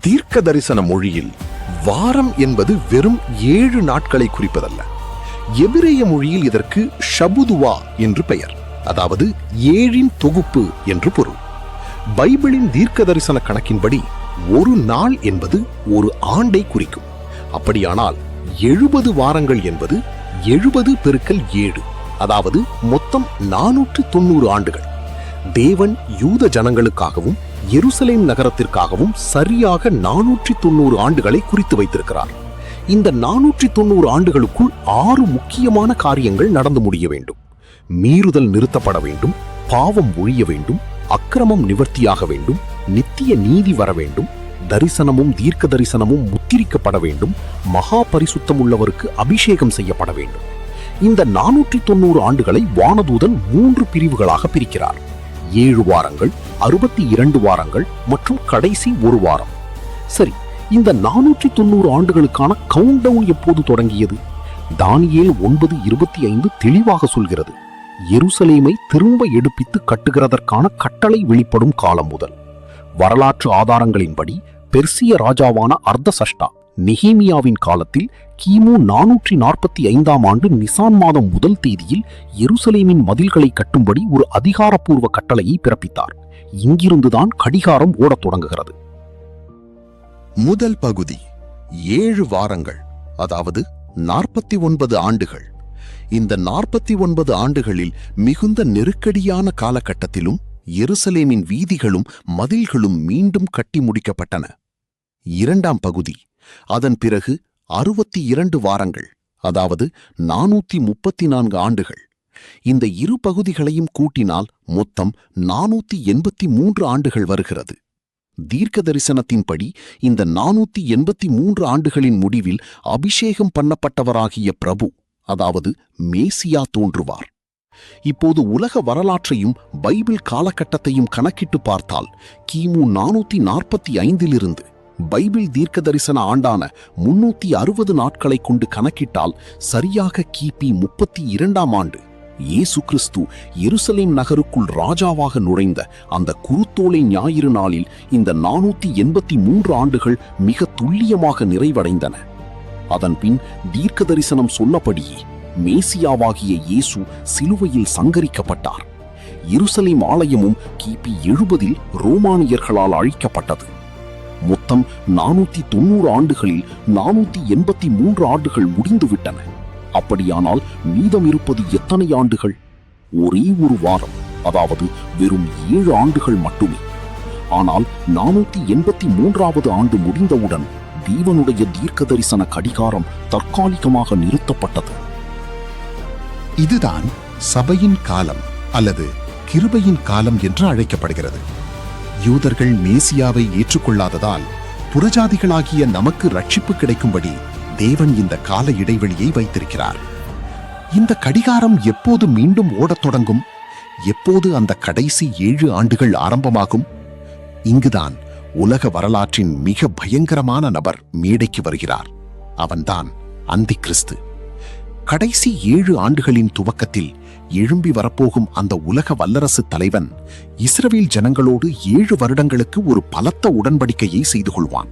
தீர்க்க தரிசன மொழியில் வாரம் என்பது வெறும் 7 நாட்களை குறிப்பதல்ல. எபிரேய மொழியில் இதற்கு ஷபுதுவா என்று பெயர், அதாவது 7 தொகுப்பு என்று பொருள். பைபிளின் தீர்க்க தரிசன கணக்கின்படி ஒரு நாள் என்பது ஒரு ஆண்டை குறிக்கும். அப்படியானால் 70 வாரங்கள் என்பது 70 பெருக்கல் 7, அதாவது மொத்தம் 490 ஆண்டுகள். தேவன் யூத ஜனங்களுக்காகவும் எருசலேம் நகரத்திற்காகவும் சரியாக 490 ஆண்டுகளை குறித்து வைத்திருக்கிறார். இந்த 490 ஆண்டுகளுக்குள் 6 முக்கியமான காரியங்கள் நடந்து முடிய வேண்டும். மீறுதல் நிறுத்தப்பட வேண்டும், பாவம் ஒழிய வேண்டும், அக்கிரமம் நிவர்த்தியாக வேண்டும், நித்திய நீதி வர வேண்டும், தரிசனமும் தீர்க்க தரிசனமும் முத்திரிக்கப்பட வேண்டும், மகா பரிசுத்தம் உள்ளவருக்கு அபிஷேகம் செய்யப்பட வேண்டும். இந்த 490 ஆண்டுகளை வானதூதன் 3 பிரிவுகளாக பிரிக்கிறார். 7 வாரங்கள், 62 வாரங்கள் மற்றும் கடைசி ஒரு வாரம். சரி, இந்த 490 ஆண்டுகளுக்கான கவுண்டவுன் எப்போது தொடங்கியது? தானியேல் 9:25 தெளிவாக சொல்கிறது. எருசலேமை திரும்ப எடுப்பித்து கட்டுகிறதற்கான கட்டளை வெளிப்படும் காலம் முதல். வரலாற்று ஆதாரங்களின்படி பெர்சிய ராஜாவான அர்தசஷ்டா நெகேமியாவின் காலத்தில் கிமு 445ஆம் ஆண்டு நிசான் மாதம் 1 தேதியில் எருசலேமின் மதில்களை கட்டும்படி ஒரு அதிகாரப்பூர்வ கட்டளையை பிறப்பித்தார். இங்கிருந்துதான் கடிகாரம் ஓடத் தொடங்குகிறது. முதல் பகுதி 7 வாரங்கள், அதாவது 49 ஆண்டுகள். இந்த 49 ஆண்டுகளில் மிகுந்த நெருக்கடியான காலகட்டத்திலும் எருசலேமின் வீதிகளும் மதில்களும் மீண்டும் கட்டி முடிக்கப்பட்டன. இரண்டாம் பகுதி, அதன் பிறகு 62 வாரங்கள், அதாவது 434 ஆண்டுகள். இந்த இரு பகுதிகளையும் கூட்டினால் மொத்தம் 483 ஆண்டுகள் வருகிறது. தீர்க்க தரிசனத்தின்படி இந்த 483 ஆண்டுகளின் முடிவில் அபிஷேகம் பண்ணப்பட்டவராகிய பிரபு, அதாவது மேசியா தோன்றுவார். இப்போது உலக வரலாற்றையும் பைபிள் காலகட்டத்தையும் கணக்கிட்டு பார்த்தால் கிமு 445 பைபிள் தீர்க்க தரிசன ஆண்டான 360 நாட்களை கொண்டு கணக்கிட்டால் சரியாக கிபி 32ஆம் ஆண்டு இயேசு கிறிஸ்து எருசலேம் நகருக்குள் ராஜாவாக நுழைந்த அந்த குருத்தோலை ஞாயிறு நாளில் இந்த 483 ஆண்டுகள் மிக துல்லியமாக நிறைவடைந்தன. அதன்பின் தீர்க்க தரிசனம் சொன்னபடியே மேசியாவாகிய இயேசு சிலுவையில் சங்கரிக்கப்பட்டார். எருசலேம் ஆலயமும் கிபி 70 ரோமானியர்களால் அழிக்கப்பட்டது. மொத்தம் 490 ஆண்டுகளில் 483 ஆண்டுகள் முடிந்துவிட்டன. அப்படியானால் மீதம் இருப்பது எத்தனை ஆண்டுகள்? ஒரே ஒரு வாரம், அதாவது வெறும் 7 ஆண்டுகள் மட்டுமே. ஆனால் 483வது ஆண்டு முடிந்தவுடன் தேவனுடைய தீர்க்க தரிசன கடிகாரம் தற்காலிகமாக நிறுத்தப்பட்டது. இதுதான் சபையின் காலம் அல்லது கிருபையின் காலம் என்று அழைக்கப்படுகிறது. யூதர்கள் மேசியாவை ஏற்றுக்கொள்ளாததால் புறஜாதிகளாகிய நமக்கு ரட்சிப்பு கிடைக்கும்படி தேவன் இந்த கால இடைவெளியை வைத்திருக்கிறார். இந்த கடிகாரம் எப்போது மீண்டும் ஓடத் தொடங்கும்? எப்போது அந்த கடைசி 7 ஆண்டுகள் ஆரம்பமாகும்? இங்குதான் உலக வரலாற்றின் மிக பயங்கரமான நபர் மேடைக்கு வருகிறார். அவன்தான் அந்தி கிறிஸ்து. கடைசி 7 ஆண்டுகளின் துவக்கத்தில் எழும்பி வரப்போகும் அந்த உலக வல்லரசு தலைவன் இஸ்ரவேல் ஜனங்களோடு 7 வருடங்களுக்கு ஒரு பலத்த உடன்படிக்கையை செய்து கொள்வான்.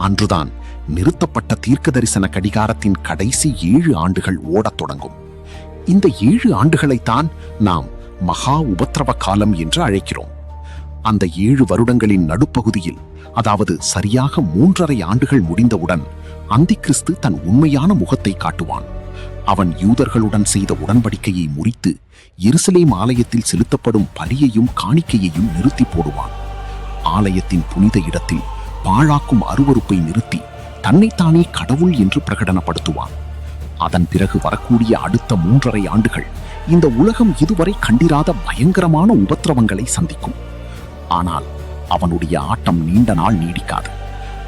அன்றுதான் நிறுத்தப்பட்ட தீர்க்க தரிசன கடிகாரத்தின் கடைசி 7 ஆண்டுகள் ஓடத் தொடங்கும். இந்த 7 ஆண்டுகளைத்தான் நாம் மகா உபத்திரவ காலம் என்று அழைக்கிறோம். அந்த 7 வருடங்களின் நடுப்பகுதியில், அதாவது சரியாக 3½ ஆண்டுகள் முடிந்தவுடன் அந்தி கிறிஸ்து தன் உண்மையான முகத்தை காட்டுவான். அவன் யூதர்களுடன் செய்த உடன்படிக்கையை முறித்து எருசலேம் ஆலயத்தில் செலுத்தப்படும் பலியையும் காணிக்கையையும் நிறுத்தி போடுவான். ஆலயத்தின் புனித இடத்தில் பாழாக்கும் அருவருப்பை நிறுத்தி தன்னைத்தானே கடவுள் என்று பிரகடனப்படுத்துவான். அதன் பிறகு வரக்கூடிய அடுத்த 3½ ஆண்டுகள் இந்த உலகம் இதுவரை கண்டிராத பயங்கரமான உபத்திரவங்களை சந்திக்கும். ஆனால் அவனுடைய ஆட்டம் நீண்ட நாள் நீடிக்காது.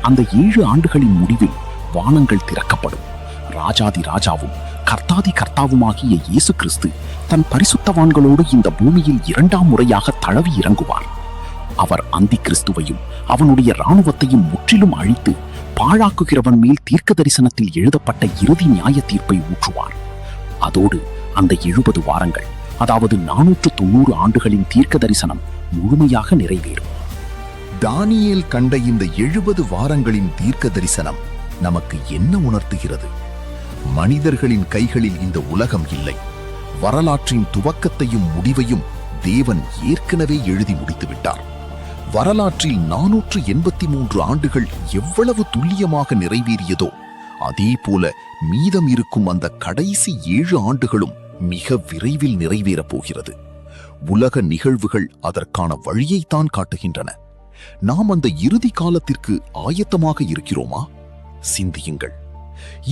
அந்த 7 ஆண்டுகளின் முடிவில் வானங்கள் திறக்கப்படும். ராஜாதி ராஜாவும் கர்த்தாதி கர்த்தாவுமாகிய இயேசு கிறிஸ்து தன் பரிசுத்தவான்களோடு இந்த பூமியில் 2ஆம் முறையாக தழவி இறங்குவார். அவர் அந்தி கிறிஸ்துவையும் அவனுடைய இராணுவத்தையும் முற்றிலும் அழித்து பாழாக்குகிறவன் மேல் தீர்க்க தரிசனத்தில் எழுதப்பட்ட இறுதி நியாய தீர்ப்பை ஊற்றுவார். அதோடு அந்த 70 வாரங்கள், அதாவது 490 ஆண்டுகளின் தீர்க்க தரிசனம் முழுமையாக நிறைவேறும். தானியேல் கண்ட இந்த 70 வாரங்களின் தீர்க்க தரிசனம் நமக்கு என்ன உணர்த்துகிறது? மனிதர்களின் கைகளில் இந்த உலகம் இல்லை. வரலாற்றின் துவக்கத்தையும் முடிவையும் தேவன் ஏற்கனவே எழுதி முடித்து விட்டார். வரலாற்றில் 483 ஆண்டுகள் எவ்வளவு துல்லியமாக நிறைவேறியதோ அதே போல மீதம் இருக்கும் அந்த கடைசி 7 ஆண்டுகளும் மிக விரைவில் நிறைவேறப் போகிறது. உலக நிகழ்வுகள் அதற்கான வழியைத்தான் காட்டுகின்றன. நாம் அந்த இறுதி காலத்திற்கு ஆயத்தமாக இருக்கிறோமா? சிந்தியுங்கள்.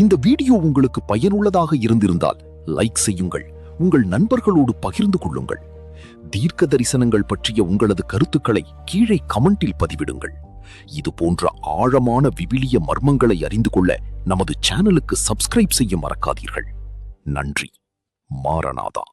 இந்த வீடியோ உங்களுக்கு பயனுள்ளதாக இருந்திருந்தால் லைக் செய்யுங்கள், உங்கள் நண்பர்களோடு பகிர்ந்து கொள்ளுங்கள். தீர்க்க தரிசனங்கள் பற்றிய உங்களது கருத்துக்களை கீழே கமெண்டில் பதிவிடுங்கள். இது போன்ற ஆழமான விவிலிய மர்மங்களை அறிந்து கொள்ள நமது சேனலுக்கு சப்ஸ்கிரைப் செய்ய மறக்காதீர்கள். நன்றி. மாரநாதா.